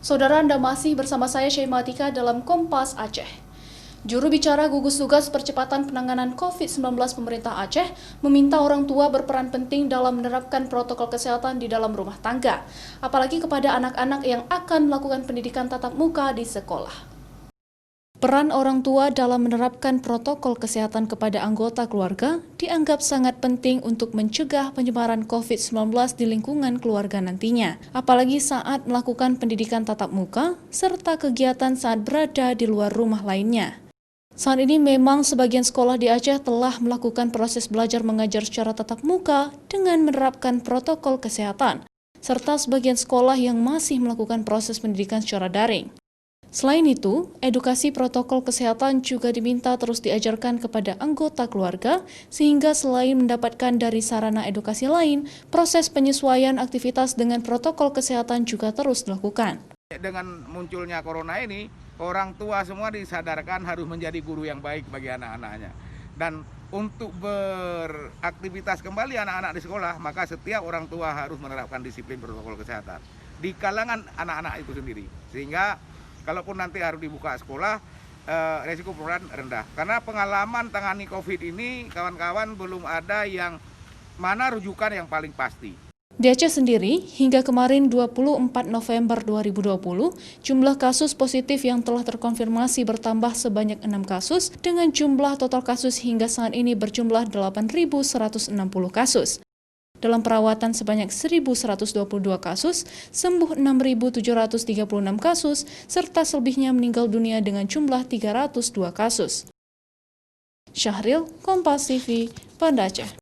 Saudara, Anda masih bersama saya Syaimatika dalam Kompas Aceh. Juru bicara gugus tugas percepatan penanganan COVID-19 pemerintah Aceh meminta orang tua berperan penting dalam menerapkan protokol kesehatan di dalam rumah tangga, apalagi kepada anak-anak yang akan melakukan pendidikan tatap muka di sekolah. Peran orang tua dalam menerapkan protokol kesehatan kepada anggota keluarga dianggap sangat penting untuk mencegah penyebaran COVID-19 di lingkungan keluarga nantinya, apalagi saat melakukan pendidikan tatap muka serta kegiatan saat berada di luar rumah lainnya. Saat ini memang sebagian sekolah di Aceh telah melakukan proses belajar mengajar secara tatap muka dengan menerapkan protokol kesehatan, serta sebagian sekolah yang masih melakukan proses pendidikan secara daring. Selain itu, edukasi protokol kesehatan juga diminta terus diajarkan kepada anggota keluarga, sehingga selain mendapatkan dari sarana edukasi lain, proses penyesuaian aktivitas dengan protokol kesehatan juga terus dilakukan. Dengan munculnya corona ini, orang tua semua disadarkan harus menjadi guru yang baik bagi anak-anaknya. Dan untuk beraktivitas kembali anak-anak di sekolah, maka setiap orang tua harus menerapkan disiplin protokol kesehatan di kalangan anak-anak itu sendiri. Sehingga kalaupun nanti harus dibuka sekolah, resiko penularan rendah. Karena pengalaman tangani COVID ini, kawan-kawan belum ada yang mana rujukan yang paling pasti. Di Aceh sendiri, hingga kemarin 24 November 2020, jumlah kasus positif yang telah terkonfirmasi bertambah sebanyak 6 kasus, dengan jumlah total kasus hingga saat ini berjumlah 8.160 kasus. Dalam perawatan sebanyak 1.122 kasus, sembuh 6.736 kasus, serta selebihnya meninggal dunia dengan jumlah 302 kasus. Syahril, Kompas TV, Banda Aceh.